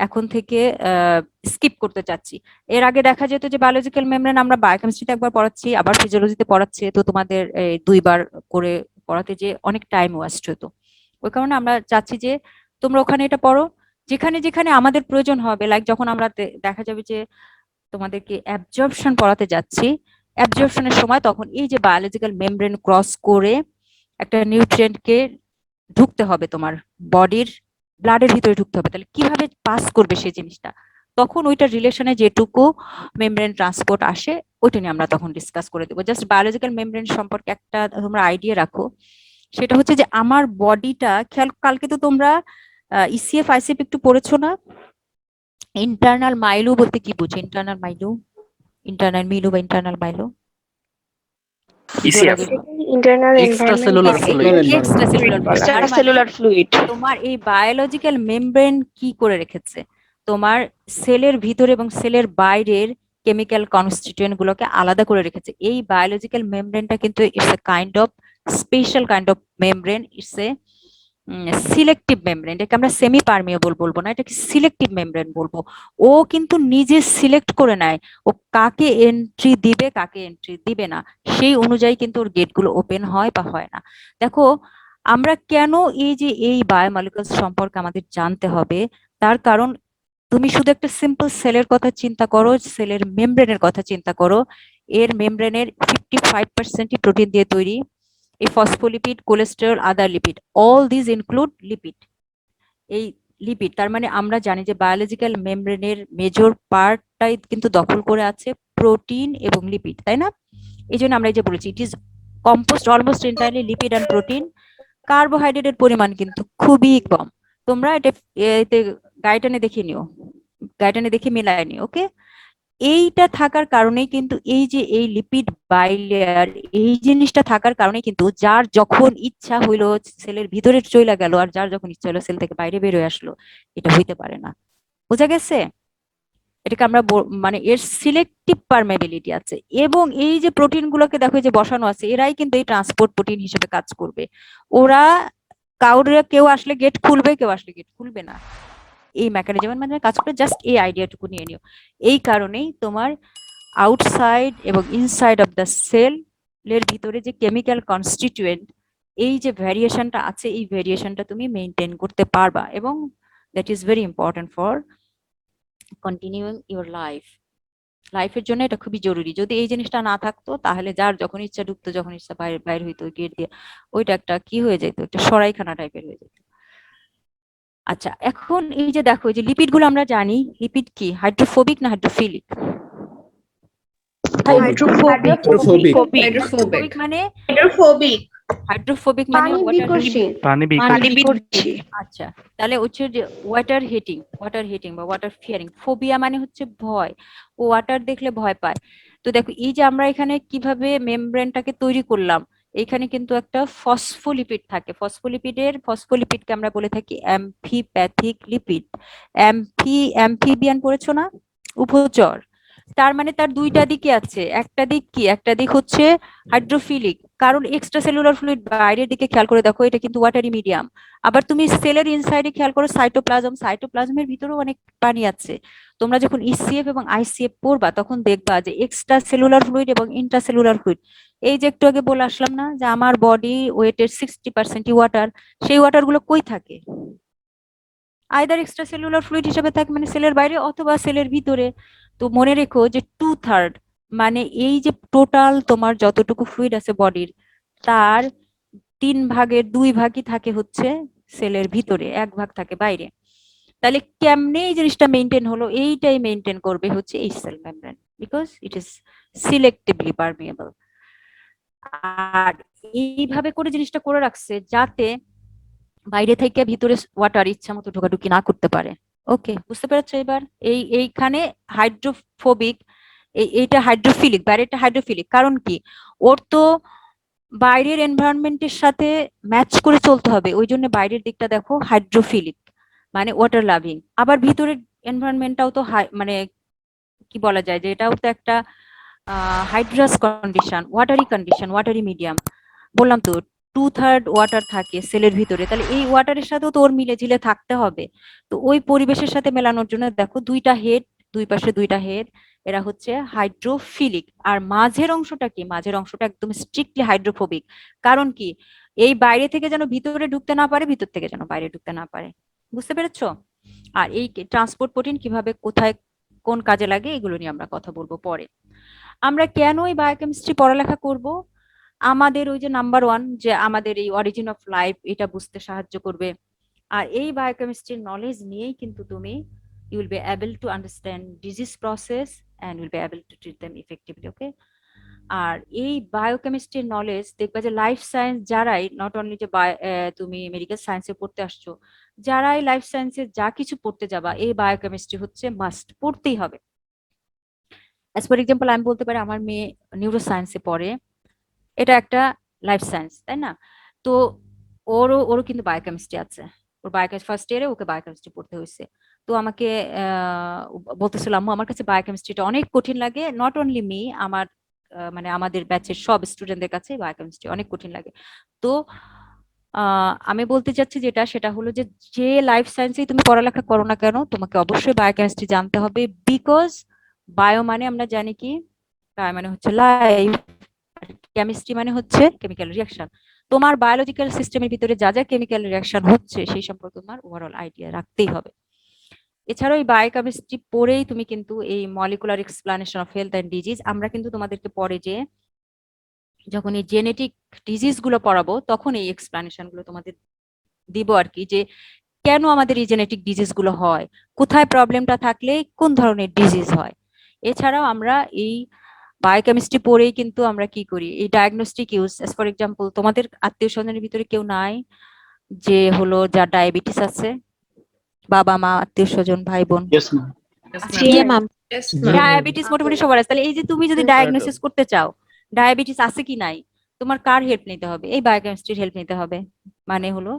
এখন থেকে স্কিপ করতে চাচ্ছি। এর আগে দেখা যেত যে বায়োলজিক্যাল মেমব্রেন আমরা বায়োকেমিস্ট্রিতে একবার পড়াচ্ছি, আবার ফিজিওলজিতে পড়াচ্ছি, তো তোমাদের 2বার করে পড়াতে যে অনেক টাইম ওয়েস্ট হতো, ওই কারণে আমরা চাচ্ছি যে তোমরা ওখানে এটা পড়ো, যেখানে যেখানে আমাদের প্রয়োজন হবে, লাইক যখন আমরা দেখা যাবে যে তোমাদেরকে অ্যাবজর্পশন পড়াতে যাচ্ছি, অ্যাবজর্পশনের সময় তখন এই যে বায়োলজিক্যাল মেমব্রেন ক্রস করে একটা নিউট্রিয়েন্টকে ঢুকতে হবে, তোমার বডির ব্লাডের ভিতরে ঢুকতে হবে, তাহলে কিভাবে পাস করবে সেই জিনিসটা, তখন ওইটার রিলেশনে যেটুকু মেমব্রেন ট্রান্সপোর্ট আসে ওইটা নিয়ে আমরা তখন ডিসকাস করে দেবো। জাস্ট বায়োলজিক্যাল মেমব্রেন সম্পর্কে একটা তোমরা আইডিয়া রাখো, সেটা হচ্ছে যে আমার বডিটা খেয়াল, কালকে তো তোমরা ইসিএফ আইসিএফ একটু পড়েছো না? ইন্টারনাল মাইলু বলতে কি বুঝো? ইন্টারনাল মাইলু, ইন্টারনাল মিলু বা ইন্টারনাল মাইলু, এক্সট্রাসেলুলার ফ্লুইড। তোমার এই বায়োলজিক্যাল মেমব্রেন কি করে রেখেছে, তোমার সেলের ভিতরে এবং সেলের বাইরের কেমিক্যাল কনস্টিটিউয়েন্ট গুলোকে আলাদা করে রেখেছে। এই বায়োলজিক্যাল মেমব্রেনটা কিন্তু it's a kind of special kind of membrane, it's a selective membrane, এটাকে আমরা সেমি পারমিয়েবল বলবো না, এটাকে সিলেক্টিভ মেমব্রেন বলবো। ও কিন্তু নিজে সিলেক্ট করে নেয় ও কাকে এন্ট্রি দিবে কাকে এন্ট্রি দিবে না, সেই অনুযায়ী কিন্তু ওর গেটগুলো ওপেন হয় বা হয় না। দেখো আমরা কেন এই যে এই বায়োমলিকুলস সম্পর্কে আমাদের জানতে হবে, তার কারণ তুমি শুধু একটা সিম্পল সেলের কথা চিন্তা করো, সেলের মেমব্রেনের কথা চিন্তা করো, এর মেমব্রেনের 55%ই প্রোটিন দিয়ে তৈরি, এই phospholipid, cholesterol, other lipid, all this include lipid. এই লিপিড তার মানে আমরা জানি যে বায়োলজিক্যাল মেমব্রেনের মেজর পার্টটাই কিন্তু দখল করে আছে প্রোটিন এবং লিপিড, তাই না? এই জন্য আমরা এই যে বলেছি it is compost almost entirely lipid and protein. কার্বোহাইড্রেটের পরিমাণ কিন্তু খুবই কম, তোমরা এটা এতে গাইডলাইনে দেখে নিও, গাইডলাইনে দেখে মিলায় নিও, ওকে? এইটা থাকার কারণেই কিন্তু এই যে এই লিপিড বাইলেয়ার এই জিনিসটা থাকার কারণে কিন্তু যার যখন ইচ্ছা হইলো সেলের ভিতরে চলে গেল, আর যার যখন ইচ্ছা হলো সেল থেকে বাইরে বের হয়ে আসলো, এটা হইতে পারে না। বোঝা গেছে? এটাকে আমরা মানে এর সিলেক্টিভ পারমেবিলিটি আছে, এবং এই যে প্রোটিন গুলোকে দেখো যে বসানো আছে, এরাই কিন্তু এই ট্রান্সপোর্ট প্রোটিন হিসেবে কাজ করবে। ওরা কেউ আসলে গেট খুলবে, কেউ আসলে গেট খুলবে না, এই মেকানিজমের মাধ্যমে কাজ করে। জাস্ট এই আইডিয়াটুকু নিয়ে নিও। এই কারণেই তোমার আউটসাইড এবং ইনসাইড অফ দ্য সেল এর ভিতরে যে কেমিক্যাল কনস্টিটিউয়েন্ট, এই যে ভ্যারিয়েশনটা আছে, এই ভ্যারিয়েশনটা তুমি মেনটেন করতে পারবা, এবং that is very important for continuing your life. লাইফের জন্য এটা খুবই জরুরি। যদি এই জিনিসটা না থাকতো তাহলে যার যখন ইচ্ছা ঢুকতো, যখন ইচ্ছা বাইরে হইতো গেট দিয়ে, ওইটা একটা কি হয়ে যেত, একটা সরাইখানা টাইপের হয়ে যেত। আচ্ছা এখন এই যে দেখো এই যে লিপিড গুলো আমরা জানি, লিপিড কি হাইড্রোফোবিক না হাইড্রোফিলিক? হাইড্রোফোবিক মানে হাইড্রোফোবিক মানে পানি বিকর্ষী। আচ্ছা তাহলে হচ্ছে যে ওয়াটার হিটিং বা ওয়াটার ফিয়ারিং। ফোবিয়া মানে হচ্ছে ভয়, ও ওয়াটার দেখলে ভয় পায়। তো দেখো এই যে আমরা এখানে কিভাবে মেমব্রেনটাকে তৈরি করলাম, এখানে কিন্তু একটা ফসফোলিপিড থাকে। ফসফোলিপিডকে আমরা বলে থাকি অ্যামফিপ্যাথিক লিপিড। অ্যামফিবিয়ান পড়েছো না? উভচর। তার মানে তার দুইটা দিকে আছে, একটা দিক কি, একটা দিক হচ্ছে হাইড্রোফিলিক, কারণ এক্সট্রা সেলুলার ফ্লুইড বাইরের দিকে খেয়াল করে দেখো এটা কিন্তু ওয়াটারি মিডিয়াম। আবার তুমি সেলের ইনসাইডে খেয়াল করো সাইটোপ্লাজম, সাইটোপ্লাজমের ভিতরেও অনেক পানি আছে। তোমরা যখন ইসিএফ এবং আইসিএফ পড়বা তখন দেখবা যে এক্সট্রা সেলুলার ফ্লুইড এবং ইন্ট্রাসেলুলার ফ্লুইড, এই যে একটু আগে বলে আসলাম না যে আমার বডি ওয়েটের 60% ওয়াটার, সেই ওয়াটার গুলো কই থাকে? আইদার এক্সট্রা সেলুলার ফ্লুইড হিসেবে থাকে, মানে সেলের বাইরে অথবা সেলের ভিতরে। তো মনে রেখো যে 2/3, মানে এই যে টোটাল তোমার যতটুকু ফ্লুইড আছে বডির, তার 3/2 থাকে হচ্ছে সেলের ভিতরে, 1 ভাগ থাকে বাইরে। তাহলে কেমনে এই জিনিসটা মেনটেন হলো? এইটাই মেনটেন করবে হচ্ছে এই cell membrane, because it is selectively permeable. আর এইভাবে করে জিনিসটা করে রাখছে যাতে বাইরে থেকে ভিতরে ওয়াটার ইচ্ছা মতো ঢোকাঢুকি না করতে পারে। ওকে, বুঝতে পেরেছো এবার? এইখানে হাইড্রোফোবিক, এইটা হাইড্রোফিলিক, বাইরেটা হাইড্রোফিলিক, কারণ কি ওর তো বাইরের এনভায়রনমেন্টের সাথে ম্যাচ করে চলতে হবে, ওই জন্য বাইরের দিকটা দেখো হাইড্রোফিলিক মানে ওয়াটার লাভিং। আবার ভিতরের এনভায়রনমেন্টটাও তো মানে কি বলা যায় যে এটাও তো একটা হাইড্রাস কন্ডিশন, ওয়াটারি মিডিয়াম। বললাম তো 2/3 ওয়াটার থাকে সেলের ভিতরে, তাহলে এই ওয়াটারের সাথেও তো ওর মিলে ঝিলে থাকতে হবে। তো ওই পরিবেশের সাথে মেলানোর জন্য দেখো দুইটা হেড, দুই পাশে দুইটা হেড, এরা হচ্ছে হাইড্রোফিলিক। আর মাঝের অংশটা কি? মাঝের অংশটা একদম স্ট্রিক্টলি হাইড্রোফোবিক, কারণ কি এই বাইরে থেকে যেন ভিতরে ঢুকতে না পারে, ভিতর থেকে যেন বাইরে ঢুকতে না পারে। বুঝতে পেরেছো? আর এই ট্রান্সপোর্ট প্রোটিন কিভাবে কোথায় কোন কাজে লাগে এগুলো নিয়ে আমরা কথা বলবো পরে। আমরা কেন এই বায়োকেমিস্ট্রি পড়ালেখা করব? আমাদের ওই যে নাম্বার 1 যে আমাদের এই অরিজিন অফ লাইফ, এটা বুঝতে সাহায্য করবে। আর এই বায়োকেমিস্ট্রির নলেজ নিয়েই কিন্তু তুমি you will be able to understand disease process and will be able to treat them effectively. ওকে, আর এই বায়োকেমিস্ট্রির নলেজ দেখবা যে লাইফ সায়েন্স যারাই, নট অনলি যে তুমি মেডিকেল সায়েন্সে পড়তে আসছো, যারাই লাইফ সায়েন্সে যা কিছু পড়তে যাবা এই বায়োকেমিস্ট্রি হচ্ছে মাস্ট, পড়তেই হবে। অ্যাজ ফর এক্সাম্পল আমি বলতে পারি আমার মেয়ে নিউরো সায়েন্সে পড়ে, এটা একটা লাইফ সায়েন্স, তাই না? তো ওরও কিন্তু বায়োকেমিস্ট্রি আছে, ওর বায়োকেমিস্ট্রি ফার্স্ট ইয়ারে ওকে বায়োকেমিস্ট্রি পড়তে হয়েছে। তো আমাকে বলতেছিল আম্মু আমার কাছে বায়োকেমিস্ট্রিটা অনেক কঠিন লাগে, নট অনলি মি, আমার মানে আমাদের ব্যাচের সব স্টুডেন্টদের কাছে বায়োকেমিস্ট্রি অনেক কঠিন লাগে। তো আমি বলতে চাচ্ছি যেটা, সেটা হলো যে যে লাইফ সায়েন্সে তুমি পড়ালেখা করো না কেন তোমাকে অবশ্যই বায়োকেমিস্ট্রি জানতে হবে, বিকজ বায়ো মানে আমরা জানি কি, বায়ো মানে হচ্ছে লাইফ, কেমিস্ট্রি মানে হচ্ছে কেমিক্যাল রিঅ্যাকশন। তোমার বায়োলজিক্যাল সিস্টেমের ভিতরে যা যা কেমিক্যাল রিঅ্যাকশন হচ্ছে সেই সম্পর্কে তোমার ওভারঅল আইডিয়া রাখতেই হবে। এছাড়াও এই বায়োকেমিস্ট্রি পড়েই তুমি কিন্তু এই molecular explanation of health and disease, আমরা কিন্তু তোমাদেরকে পরে যে যখন এই জেনেটিক ডিজিজ গুলো পড়াবো তখন এই এক্সপ্লানেশন গুলো তোমাদের দিব আর কি, যে কেন আমাদের এই জেনেটিক ডিজিজ গুলো হয়, কোথায় প্রবলেমটা থাকলে কোন ধরনের ডিজিজ হয়। এছাড়াও আমরা এই বায়োকেমিস্ট্রি পড়েই কিন্তু আমরা কি করি, এই ডায়াগনস্টিক ইউজ, ফর এক্সাম্পল তোমাদের আত্মীয় স্বজনের ভিতরে কেউ নাই যে হলো যার ডায়াবেটিস আছে? বাবা মা আত্মীয় স্বজন ভাই বোন? ডায়াবেটিস মোটামুটি সবার আছে। তাহলে এই যে তুমি যদি ডায়াগনোসিস করতে চাও ডায়াবেটিস আছে কি নাই, তোমার কার হেল্প নিতে হবে? এই বায়োকেমিস্ট্রির হেল্প নিতে হবে। মানে হলো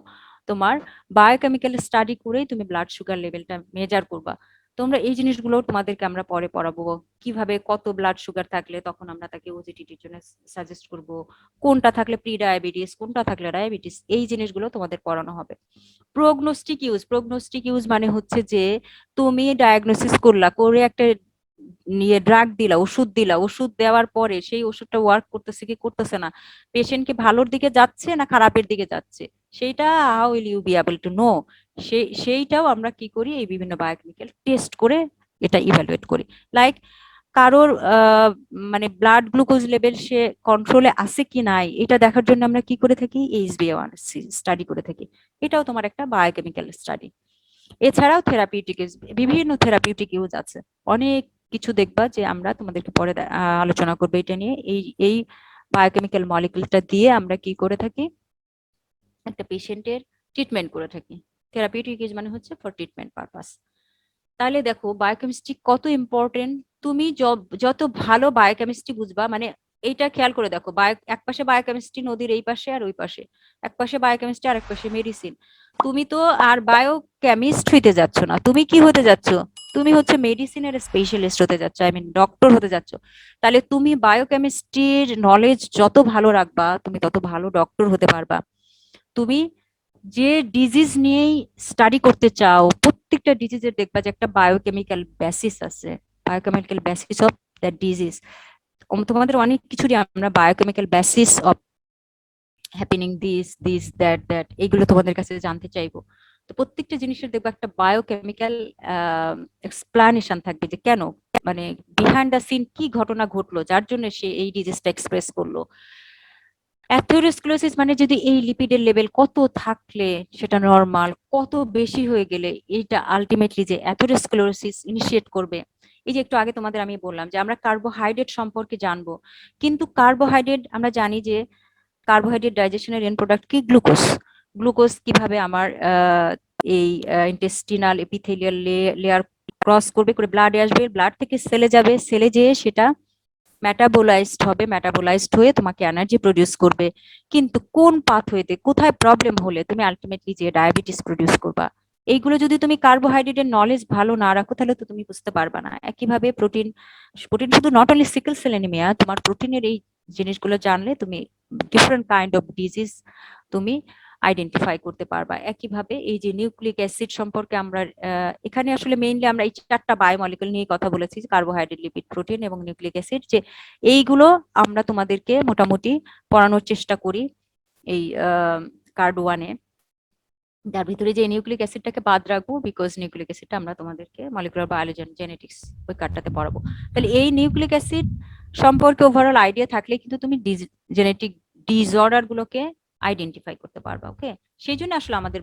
তোমার বায়োকেমিক্যাল স্টাডি করেই তুমি ব্লাড সুগার লেভেলটা মেজার করবা। তোমরা এই জিনিসগুলো তোমাদেরকে আমরা পরে পড়াবো, কিভাবে কত ব্লাড সুগার থাকলে তখন আমরা তাকে ওজিটির জন্য সাজেস্ট করব, কোনটা থাকলে প্রি ডায়াবেটিস, কোনটা থাকলে ডায়াবেটিস, এই জিনিসগুলো তোমাদের পড়ানো হবে। প্রগনোস্টিক ইউজ মানে হচ্ছে যে তুমি ডায়াগনোসিস করলা, করে একটা নিয়ে ড্রাগ দিলা, ওষুধ দিলা, ওষুধ দেওয়ার পরে সেই ওষুধটা ওয়ার্ক করতেছে কি করতেছে না, পেশেন্ট কি ভালোর দিকে যাচ্ছে না খারাপের দিকে যাচ্ছে, সেইটা how will you be able to know, সেইটাও আমরা কি করি এই বিভিন্ন বায়োকেমিক্যাল টেস্ট করে এটা ইভ্যালুয়েট করি। লাইক কারোর মানে ব্লাড গ্লুকোজ লেভেল সে কন্ট্রোলে আছে কি নাই এটা দেখার জন্য আমরা কি করে থাকি, HbA1c স্টাডি করে থাকি, এটাও তোমার একটা বায়োকেমিক্যাল স্টাডি। এছাড়াও থেরাপিউটিক ইউজ, বিভিন্ন থেরাপিউটিক ইউজ আছে, অনেক কিছু দেখবা যে আমরা তোমাদেরকে পরে আলোচনা করবো এটা নিয়ে। এই বায়োকেমিক্যাল মলিকুলটা দিয়ে আমরা কি করে থাকি, একটা পেশেন্টের ট্রিটমেন্ট করে থাকি। থেরাপিউটিক ইউজ মানে হচ্ছে ফর ট্রিটমেন্ট পারপাস। তাহলে দেখো বায়োকেমিস্ট্রি কত ইম্পর্টেন্ট, তুমি যত ভালো বায়োকেমিস্ট্রি বুঝবা, মানে এইটা খেয়াল করে দেখো, এক পাশে বায়োকেমিস্ট্রি নদীর এই পাশে আর ওই পাশে, এক পাশে বায়োকেমিস্ট্রি আর এক পাশে মেডিসিন, তুমি তো আর বায়োকেমিস্ট হইতে যাচ্ছ না, তুমি কি হতে যাচ্ছ, তুমি হচ্ছে মেডিসিনের স্পেশালিস্ট হতে যাচ্ছ, আই মিন ডক্টর হতে যাচ্ছ, তাহলে তুমি বায়োকেমিস্ট্রির নলেজ যত ভালো রাখবা তুমি তত ভালো ডক্টর হতে পারবা। তুমি যে ডিজিজ নিয়েই স্টাডি করতে চাও, প্রত্যেকটা ডিজিজের দেখবা যে একটা বায়োকেমিক্যাল বেসিস আছে, biochemical basis of that disease. তোমাদের অনেক কিছুরই আমরা biochemical basis of happening this that এইগুলো তোমাদের কাছে জানতে চাইবো। তো প্রত্যেকটা জিনিসের দেখবো একটা বায়োকেমিক্যাল এক্সপ্লানেশন থাকবে যে কেন, মানে বিহাইন্ড দ্য সিন কি ঘটনা ঘটলো যার জন্য সে এই ডিজিজটা এক্সপ্রেস করলো। অ্যাথেরোস্ক্লেরোসিস মানে যদি এই লিপিডের লেভেল কত থাকলে সেটা নরমাল, কত বেশি হয়ে গেলে এইটা আলটিমেটলি যে অ্যাথেরোস্ক্লেরোসিস ইনিশিয়েট করবে। এই যে একটু আগে তোমাদের আমি বললাম যে আমরা কার্বোহাইড্রেট সম্পর্কে জানবো, কিন্তু কার্বোহাইড্রেট আমরা জানি যে কার্বোহাইড্রেট ডাইজেশনের এন্ড প্রোডাক্ট কি গ্লুকোজ। গ্লুকোজ কিভাবে আমার এই ইন্টেস্টিনাল এপিথেলিয়াল লেয়ার ক্রস করবে, করে ব্লাডে আসবে, ব্লাড থেকে সেলে যাবে, সেলে যেয়ে সেটা মেটাবোলাইজড হবে, মেটাবোলাইজড হয়ে তোমাকে এনার্জি প্রডিউস করবে। কিন্তু কোন পাথওয়েতে কোথায় প্রবলেম হলে তুমি আলটিমেটলি যে ডায়াবেটিস প্রডিউস করবা, এইগুলো যদি তুমি কার্বোহাইড্রেটের নলেজ ভালো না রাখো তাহলে তো তুমি বুঝতে পারবা না। একইভাবে প্রোটিন শুধু not only sickle cell anaemia, তোমার প্রোটিনের এই জিনিসগুলো জানলে তুমি ডিফারেন্ট কাইন্ড অফ ডিজিজ তুমি আইডেন্টিফাই করতে পারবা। একইভাবে এই যে নিউক্লিক অ্যাসিড সম্পর্কে আমরা এখানে আসলে মেইনলি আমরা এই 4টা বায়োমলিকুল নিয়ে কথা বলেছি, কার্বোহাইড্রেট, লিপিড, প্রোটিন এবং নিউক্লিক অ্যাসিড, যে এইগুলো আমরা তোমাদেরকে মোটামুটি পড়ানোর চেষ্টা করি এই কার্ড 1-এ। যার ভিতরে যে নিউক্লিক অ্যাসিডটাকে বাদ রাখবো, বিকজ নিউক্লিক অ্যাসিডটা আমরা তোমাদেরকে মলিকুলার বায়োলজি এন্ড জেনেটিক্স ওই কার্ডটাতে পড়াবো। তাহলে এই নিউক্লিক অ্যাসিড সম্পর্কে ওভারঅল আইডিয়া থাকলে কিন্তু তুমি জেনেটিক ডিসঅর্ডার গুলোকে আইডেন্টিফাই করতে পারবা। ওকে, সেই জন্য আসলে আমাদের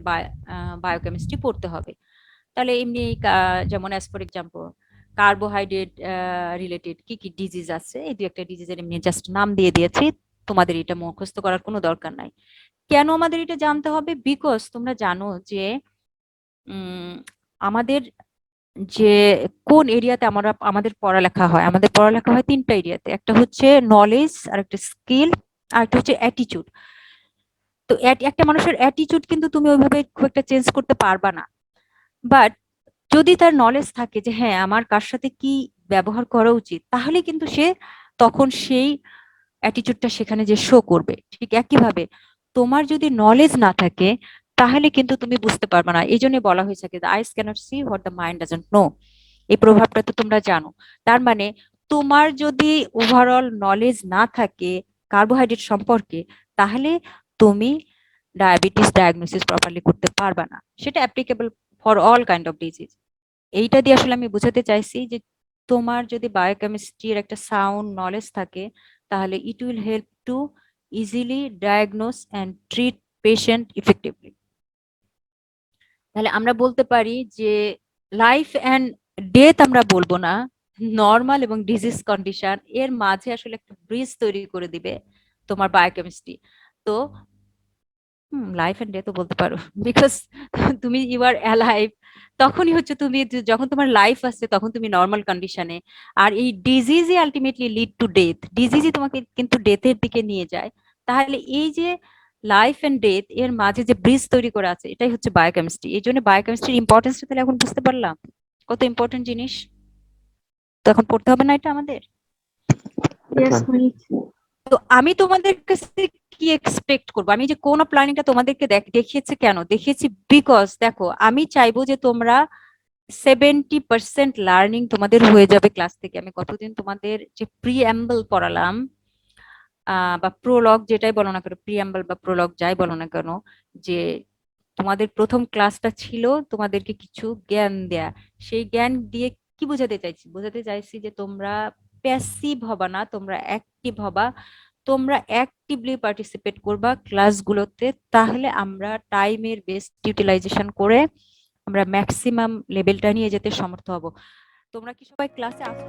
বায়োকেমিস্ট্রি পড়তে হবে। তাহলে এমনি যেমন as for example carbohydrate related কি কি ডিজিজ আছে, এই 2-একটা ডিজিজের এমনি জাস্ট নাম দিয়ে দিয়েছি, তোমাদের এটা মুখস্থ করার কোনো দরকার নাই। কেন আমাদের এটা জানতে হবে? বিকজ তোমরা জানো যে আমাদের যে কোন এরিয়াতে আমাদের পড়ালেখা হয়, আমাদের পড়ালেখা হয় 3টা এরিয়াতে, একটা হচ্ছে নলেজ, আর একটা স্কিল, আর একটা হচ্ছে অ্যাটিটিউড। তো একটা মানুষের অ্যাটিটিউড কিন্তু তুমি ওইভাবে খুব একটা চেঞ্জ করতে পারবা না, বাট যদি তার নলেজ থাকে যে হ্যাঁ আমার কার সাথে কি ব্যবহার করা উচিত, তাহলে কিন্তু সে তখন সেই অ্যাটিটিউডটা সেখানে যে শো করবে। ঠিক একইভাবে তোমার যদি নলেজ না থাকে তাহলে কিন্তু তুমি বুঝতে পারবে না। এই জন্য বলা হয়েছে যে eyes can't see what the mind doesn't know, এই প্রভাবটা তো তোমরা জানো। তার মানে তোমার যদি ওভারঅল নলেজ না থাকে কার্বোহাইড্রেট সম্পর্কে, তাহলে তুমি ডায়াবেটিস ডায়াগনোসিস প্রপারলি করতে পারবা না। সেটা applicable for all kind of disease. এইটা দিয়ে আসলে আমি বোঝাতে চাইছি যে তোমার যদি বায়োকেমিস্ট্রির একটা সাউন্ড নলেজ থাকে তাহলে it will help to easily diagnose and treat patient effectively. তাহলে আমরা বলতে পারি যে লাইফ অ্যান্ড ডেথ আমরা বলবো না, নর্মাল এবং ডিজিজ কন্ডিশন এর মাঝে আসলে একটা ব্রিজ তৈরি করে দিবে তোমার বায়োকেমিস্ট্রি। তো লাইফ এন্ড ডেথও বলতে পারো, বিকজ তুমি ইউ আর অ্যালাইভ, তখনই হচ্ছে তুমি যখন তোমার লাইফ আসছে তখন তুমি নর্মাল কন্ডিশনে। আর এই ডিজিজই আলটিমেটলি লিড টু ডেথ, ডিজিজই তোমাকে কিন্তু ডেথের দিকে নিয়ে যায়। তাহলে এই যে লাইফ এন্ড ডেথ এর মাঝে যে ব্রিজ তৈরি করে আছে, এটাই হচ্ছে বায়োকেমিস্ট্রি। এই জন্য বায়োকেমিস্ট্রির ইম্পর্টেন্সটা তাহলে এখন বুঝতে পারলাম কত ইম্পর্টেন্ট জিনিস। তো এখন পড়তে হবে না এটা আমাদের? তো আমি তোমাদের কাছে কি এক্সপেক্ট করবো? আমি যে কোন প্ল্যানিংটা তোমাদেরকে দেখিয়েছি, কেন দেখিয়েছি? বিকজ দেখো আমি চাইবো যে তোমরা 70% লার্নিং তোমাদের হয়ে যাবে ক্লাস থেকে। আমি কতদিন তোমাদের যে প্রিঅ্যাম্বল পড়ালাম বা প্রোলগ যেটাই বলো না কেন, প্রিঅ্যাম্বল বা প্রোলগ যাই বলো না কেন, যে তোমাদের প্রথম ক্লাসটা ছিল তোমাদেরকে কিছু জ্ঞান দেয়া। সেই জ্ঞান দিয়ে কি বোঝাতে চাইছি? বোঝাতে চাইছি যে তোমরা প্যাসিভ হবা না, তোমরা অ্যাক্টিভ হবা, তোমরা অ্যাক্টিভলি পার্টিসিপেট করবা ক্লাসগুলোতে। তাহলে আমরা টাইমের বেস্ট ইউটিলাইজেশন করে আমরা ম্যাক্সিমাম লেভেলটা নিয়ে যেতে সমর্থ হব। তোমরা কি সবাই ক্লাসে আসো?